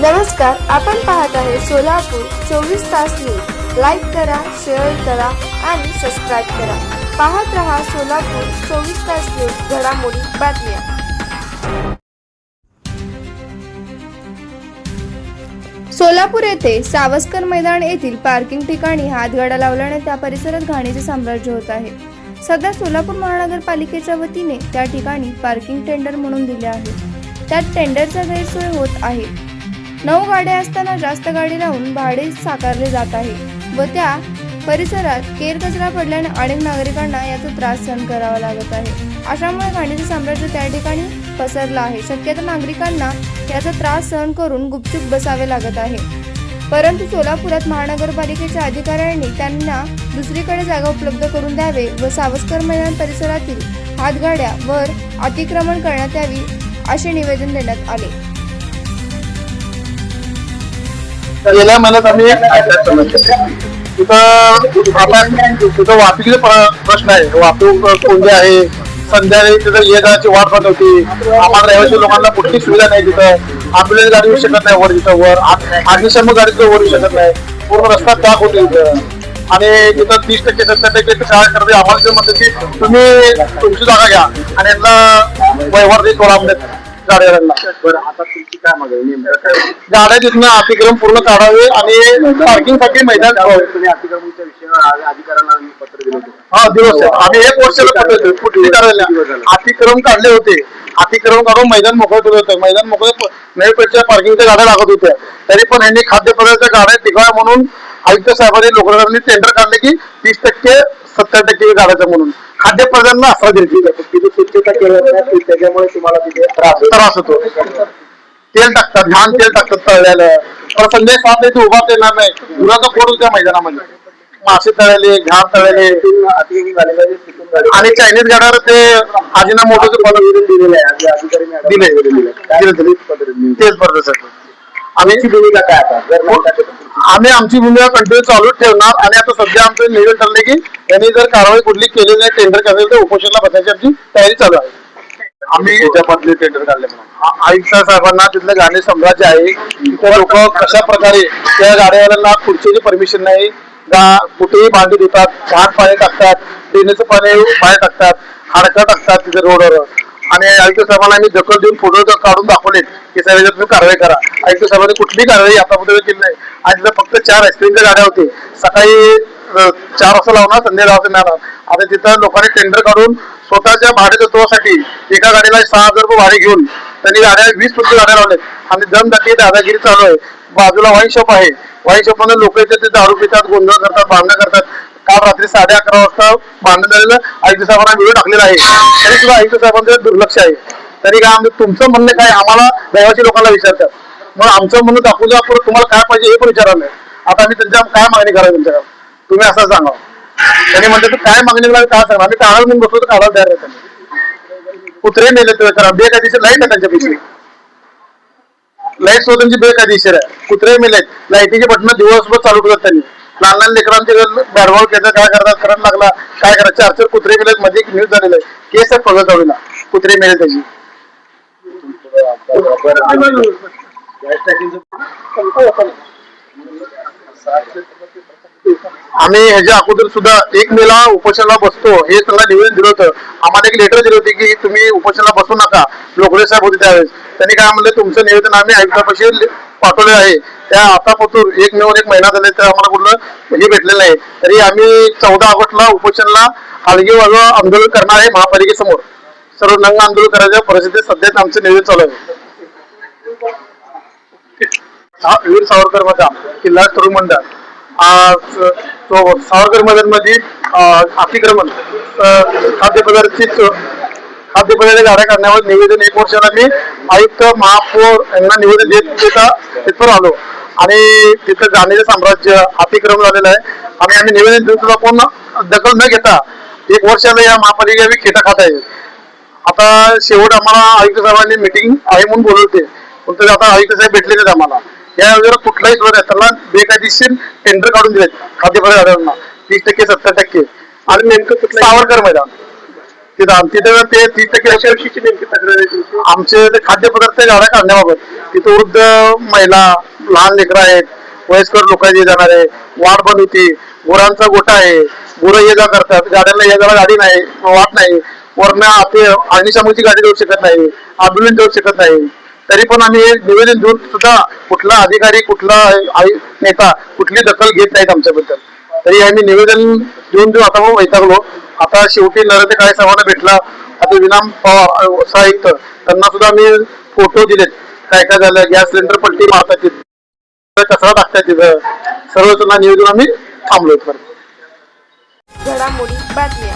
नमस्कार, आपण पाहत आहे सोलापूर 24 तास न्यूज। लाईक करा, शेअर करा आणि सबस्क्राईब करा। पाहत रहा सोलापूर 24 तास न्यूज, घडामोडी बातम्या। सोलापूर येथे सावस्कर मैदान येथील पार्किंग ठिकाणी हातगाडा लावल्याने त्या परिसरात घाणीचे साम्राज्य होत आहे। सध्या सोलापूर महानगरपालिकेच्या वतीने त्या ठिकाणी पार्किंग टेंडर म्हणून दिले आहे। त्यात टेंडरचा गैरसोय होत आहे। 9 गाड्या असताना जास्त गाडी लावून भाडे साकारले जात आहे व त्या परिसरात केर कचरा पडल्याने अनेक नागरिकांना याचा त्रास सहन करावा लागत आहे। अशामुळे घाणीचे साम्राज्य त्या ठिकाणी पसरलं आहे। शक्यतो नागरिकांना याचा त्रास सहन करून गुपचूप बसावे लागत आहे, परंतु सोलापुरात महानगरपालिकेच्या अधिकाऱ्यांनी त्यांना दुसरीकडे जागा उपलब्ध करून द्यावे व सावस्कर मैदान परिसरातील हातगाड्यावर अतिक्रमण करण्यात यावी असे निवेदन देण्यात आले। गेल्या महिन्यात आम्ही तिथं वाहतुकीचा प्रश्न आहे। वाहतूक कोंडी आहे, संध्याकाळी तिथं ये जायची वाट पाहत होती। आम्हाला रहिवासी लोकांना कुठली सुविधा नाही। तिथं ॲम्ब्युलन्स गाडी येऊ शकत नाही वर, तिथं वर अग्निशमन गाडी तिथं वर येऊ शकत नाही। पूर्ण रस्ता त्याग होतो तिथं आणि तिथं 30% 70% शाळा करते। आम्हाला जे म्हणतात की तुम्ही तुमची जागा घ्या आणि यांना व्यवहार दे थोडा गाड्यांना। बरं, आता तुमची काय मागणी नेमकं काय? गाड्या तिथनं अतिक्रम पूर्ण काढावे आणि पार्किंगसाठी मैदान तुम्ही अतिक्रमणाच्या विषयावर अधिकाऱ्यांना पत्र दिलं होतं? हा दिवस आम्ही 1 वर्षाला पत्र कुठली करायला अतिक्रम काढले होते। अतिक्रम काढून मैदान मोकळं केलं होतं। मैदान मोकळं नवीपेक्षा पार्किंगच्या गाड्या लागत होत्या, तरी पण यांनी खाद्यपदार्थाच्या गाड्या टिकाव्या म्हणून आयुक्त साहेबांनी लोकांनी टेंडर काढले की 30% 70% गाड्याचं म्हणून खाद्यपदार्थांना आसरा दिली। तिथे स्वच्छता केली त्याच्यामुळे तुम्हाला तिथे त्रास होतो। तेल टाकतात, घाण तेल टाकतात तळल्याला। तर संध्या 7 इथे उभा येणार नाही, उन्हाचा फोड होत्या मैदानामध्ये। मासे तळले, घाण तळले आणि चायनीज गाड्यावर ते आजीना मोठं पद दिलेलं आहे अधिकारी तेच पडत सर। आमची भूमिका काय आता? जर आम्ही आमची भूमिका कंटिन्यू चालू ठेवणार आणि आता सध्या आमचं निवेदन ठरले की त्यांनी जर कारवाई कुठली केली नाही, टेंडर करेल तर उपोषणाला बसायची आमची तयारी चालू आहे। आम्ही त्याच्यामधले टेंडर काढले म्हणून आयुक्त साहेबांना तिथलं गाणे साम्राज्य आहे। तिथे लोक कशा प्रकारे त्या गाड्यावाल्यांना खुर्चीची परमिशन नाही, कुठेही भांडी देतात, घाण पाणी टाकतात, पिण्याचं पाणी बाहेर टाकतात, हाडकं टाकतात तिथे रोडवर। आणि आयुक्त साहेबांना आम्ही दखल देऊन फोटो काढून दाखवले की साहेब तुम्ही कारवाई करा। आयुक्त साहेबांनी कुठली कारवाई आतापर्यंत केली नाही। आणि तिथं फक्त 4 आईस्क्रीमच्या गाड्या होते, सकाळी 4 वाजता लावणार, संध्याकाळी वाजता मिळणार। आता तिथं लोकांनी टेंडर काढून स्वतःच्या भाडेतत्वासाठी एका गाडीला 6,000 रुपये भाडे घेऊन त्यांनी गाड्या 20 फुट गाड्या लावल्यात आणि दमदाटी दादागिरी चालू आहे। बाजूला वाईन शॉप आहे, वाईन शॉप मध्ये लोक येतात, ते दारू पितात, गोंधळ करतात, भांडणं करतात। काल रात्री 11:30 वाजता भांडण झालेलं आयुक्त साहेबांना व्हिडिओ टाकलेला आहे, तरी सुद्धा आयुक्त साहेबांचं दुर्लक्ष आहे। तरी काय तुमचं म्हणणं काय आम्हाला रहिवासी लोकांना विचारतात, मग आमचं म्हणणं दाखवू द्या, परत तुम्हाला काय पाहिजे हे पण विचारायला। आता आम्ही त्यांच्या काय मागणी करायला तुमच्याकडे, तुम्ही असं सांगा। त्यांनी म्हणतात काय मागणी लागली काय सांगा, आम्ही काढायला म्हणून बसलो तर काढायला तयार नाही। कुत्रे नेले तर करा, बेकायदेशीर लाईट आहे त्यांच्यापेक्षा, लाईट शोधांची बेकायदेशीर आहे। कुत्रे मेलेत, लाईटीचे बटन दिवसभर चालू करतात त्यांनी। लहान लहान लेकरांचे बॅडबॉल खेळतात, काय करतात, करंट लागला काय करा। 4 कुत्रे मेलेत, मध्ये न्यूज झालेलं आहे, केस आहे पगत चालूला कुत्रे मेले त्याची। आम्ही ह्याच्या अगोदर सुद्धा 1 मेला उपोषणाला बसतो हे त्यांना निवेदन दिलं होतं। आम्हाला एक लेटर दिले होते की तुम्ही उपोषणाला बसू नका। लोकळे साहेब होते त्यावेळेस, त्यांनी काय म्हणले तुमचं निवेदन आम्ही आयुक्तापाशी पाठवले आहे। त्या आतापासून 1 मे 1 महिना झाले तर आम्हाला कुठलं हे भेटलेलं नाही। तरी आम्ही 14 ऑगस्टला उपोषणाला हलगीवाग आंदोलन करणार आहे महापालिकेसमोर। सर्व नंग आंदोलन करायच्या परिस्थितीत सध्याच आमचं निवेदन चालू आहे। वीर सावरकर मैदान, किल्ला तरुण मंडळ, सावरकर मैदान मध्ये अतिक्रमण खाद्यपदार्थ गाड्या काढण्यावर निवेदन 1 वर्षाला मी आयुक्त महापौर यांना निवेदन देता तिथवर आलो आणि तिथं गाण्याचे साम्राज्य अतिक्रमण झालेलं आहे। आणि आम्ही निवेदन देऊन सुद्धा कोण दखल न घेता 1 वर्षाला या महापालिका खेटा खात आहे। आता शेवट आम्हाला आयुक्त साहेबांनी मीटिंग आहे म्हणून बोलवते, पण आता आयुक्त साहेब भेटले नाहीत आम्हाला। या योजनेला कुठलाही सुरू आहे, त्यांना बेकायदेशीर टेंडर काढून दिलेत खाद्यपदार्थ गाड्यांना 30% 70%। आणि नेमकं सावरकर मैदान तिथं ते 30% नेमकी तक्रार आहे आमचे खाद्यपदार्थ गाड्या काढण्याबाबत। तिथे वृद्ध महिला, लहान लेकरं आहेत, वयस्कर लोक जे जाणार आहे, वाट बंद होती, गुरांचा गोठा आहे, गुरं ये जा करतात, गाड्यांना ये जायला गाडी नाही, वाट नाही, वरनं आपली अग्निशामकची गाडी देऊ शकत नाही, ॲम्ब्युलन्स देऊ शकत नाही. तरी पण आम्ही हे निवेदन देऊन सुद्धा कुठला अधिकारी, कुठला नेता कुठली दखल घेत नाहीत आमच्याबद्दल. तरी आम्ही निवेदन देऊन आता मग वैतागलो. आता शेवटी नरेंद्र काळे साहेबांना भेटला, आता विनाम पवार साहित्य त्यांना सुद्धा मी फोटो दिलेत, काय काय झालं, गॅस सिलेंडर पलटी मारतात तिथं, कचरा टाकतात तिथं, सर्व त्यांना निवेदन आम्ही थांबलोय. घडामोडी बातम्या